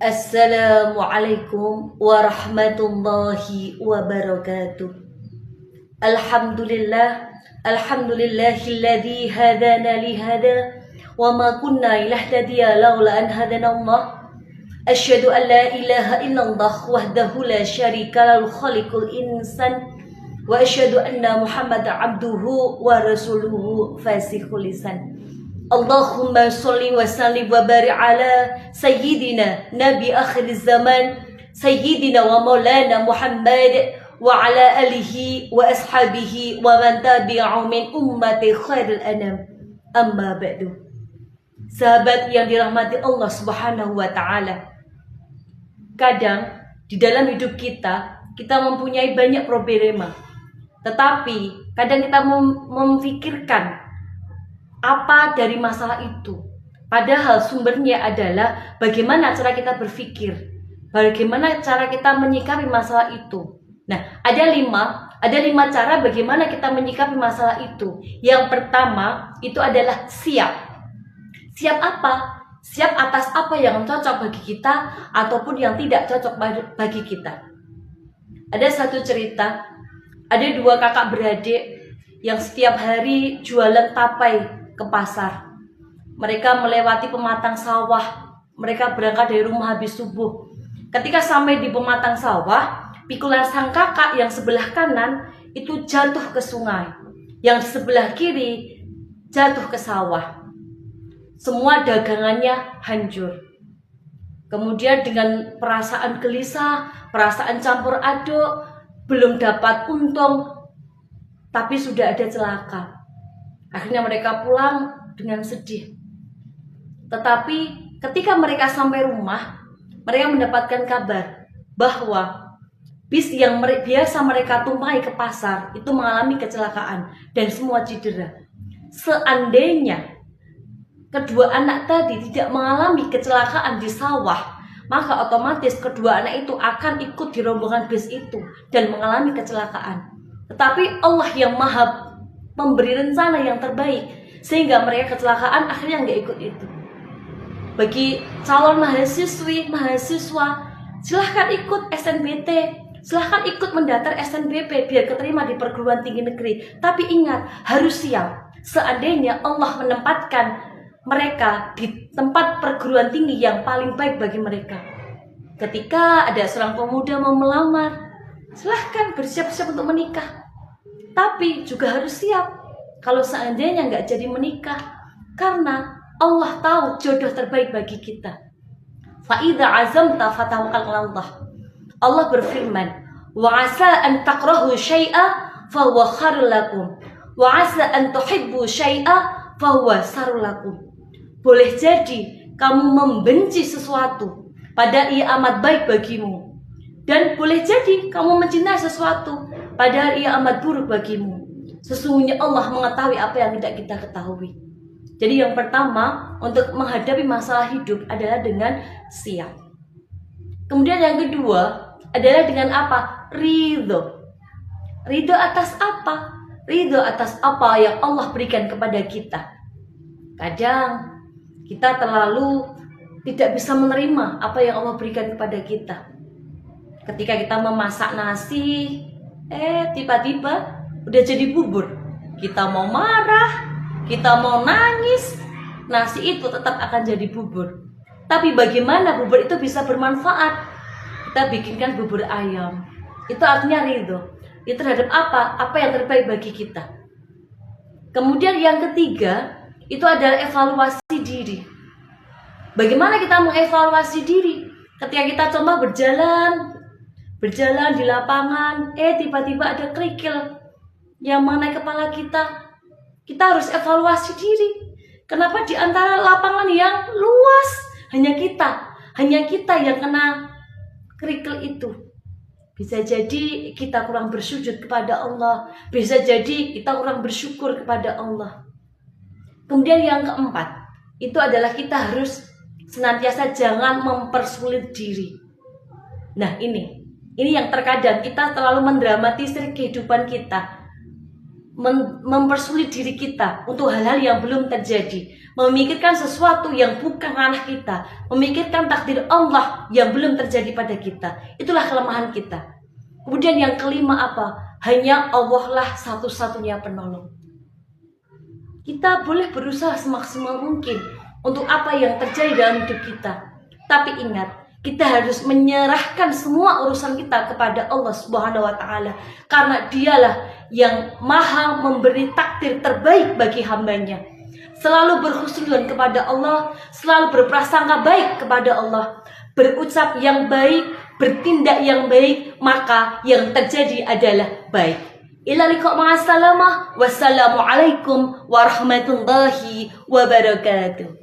Assalamualaikum warahmatullahi wabarakatuh. Alhamdulillah, alhamdulillahilladzi hadana lihada wa ma kunna linahtadiya laula an hadana Allah. Asyhadu an la ilaha illallah wahdahu la syarika lahu khaliqul insan wa asyhadu anna Muhammadan abduhu wa rasuluhu fasihul lisan. Allahumma sholli wa sallim wa barik ala sayyidina nabi akhir zaman sayyidina wa maulana Muhammad wa ala alihi wa ashabihi wa man tabi'ahum min ummati khairil anam. Amma ba'du. Sahabat yang dirahmati Allah Subhanahu wa taala. Kadang di dalam hidup kita mempunyai banyak problema. Tetapi kadang kita memikirkan apa dari masalah itu. Padahal sumbernya adalah bagaimana cara kita berpikir, bagaimana cara kita menyikapi masalah itu. Nah, ada lima cara bagaimana kita menyikapi masalah itu. Yang pertama itu adalah siap. Siap apa? Siap atas apa yang cocok bagi kita ataupun yang tidak cocok bagi kita. Ada satu cerita, ada dua kakak beradik yang setiap hari jualan tapai ke pasar. Mereka melewati pematang sawah. Mereka berangkat dari rumah habis subuh. Ketika sampai di pematang sawah, pikulan sang kakak yang sebelah kanan itu jatuh ke sungai. Yang sebelah kiri jatuh ke sawah. Semua dagangannya hancur. Kemudian dengan perasaan gelisah, perasaan campur aduk, belum dapat untung, tapi sudah ada celaka. Akhirnya mereka pulang dengan sedih. Tetapi ketika mereka sampai rumah, mereka mendapatkan kabar bahwa bis yang biasa mereka tumpahi ke pasar itu mengalami kecelakaan dan semua cedera. Seandainya kedua anak tadi tidak mengalami kecelakaan di sawah, maka otomatis kedua anak itu akan ikut di rombongan bis itu dan mengalami kecelakaan. Tetapi Allah yang maha memberi rencana yang terbaik sehingga mereka kecelakaan akhirnya nggak ikut itu. Bagi calon mahasiswa, silahkan ikut SNBT, silahkan ikut mendaftar SNBP biar keterima di perguruan tinggi negeri. Tapi ingat, harus siap seandainya Allah menempatkan mereka di tempat perguruan tinggi yang paling baik bagi mereka. Ketika ada seorang pemuda mau melamar, silahkan bersiap-siap untuk menikah. Tapi juga harus siap kalau seandainya nggak jadi menikah, karena Allah tahu jodoh terbaik bagi kita. Fa'idha azamta fatawakkal 'alallah. Allah berfirman, wa asa an takrahu syai'a fa huwa khairul lakum wa asa an tuhibbu syai'a fa huwa syarrul lakum. Boleh jadi kamu membenci sesuatu padahal ia amat baik bagimu, dan boleh jadi kamu mencintai sesuatu padahal ia amat buruk bagimu. Sesungguhnya Allah mengetahui apa yang tidak kita ketahui. Jadi yang pertama untuk menghadapi masalah hidup adalah dengan siap. Kemudian yang kedua adalah dengan apa? Ridho. Ridho atas apa? Ridho atas apa yang Allah berikan kepada kita. Kadang kita terlalu tidak bisa menerima apa yang Allah berikan kepada kita. Ketika kita memasak nasi, tiba-tiba udah jadi bubur. Kita mau marah, kita mau nangis, nasi itu tetap akan jadi bubur. Tapi bagaimana bubur itu bisa bermanfaat? Kita bikinkan bubur ayam. Itu artinya ridho. Itu terhadap apa? Apa yang terbaik bagi kita. Kemudian yang ketiga, itu adalah evaluasi diri. Bagaimana kita mengevaluasi diri? Ketika kita coba berjalan di lapangan, tiba-tiba ada kerikil yang mengenai kepala kita. Kita harus evaluasi diri. Kenapa di antara lapangan yang luas hanya kita yang kena kerikil itu? Bisa jadi kita kurang bersujud kepada Allah, bisa jadi kita kurang bersyukur kepada Allah. Kemudian yang keempat, itu adalah kita harus senantiasa jangan mempersulit diri. Nah, ini yang terkadang kita terlalu mendramatisir kehidupan kita. mempersulit diri kita untuk hal-hal yang belum terjadi, memikirkan sesuatu yang bukan ranah kita, memikirkan takdir Allah yang belum terjadi pada kita. Itulah kelemahan kita. Kemudian yang kelima apa? Hanya Allah lah satu-satunya penolong. Kita boleh berusaha semaksimal mungkin untuk apa yang terjadi dalam hidup kita. Tapi ingat, kita harus menyerahkan semua urusan kita kepada Allah Subhanahu wa Ta'ala, karena Dialah yang maha memberi takdir terbaik bagi hambanya. Selalu berhusnuzon kepada Allah, selalu berprasangka baik kepada Allah, berucap yang baik, bertindak yang baik, maka yang terjadi adalah baik. Ila liqa ma'assalamah. Wassalamualaikum warahmatullahi wabarakatuh.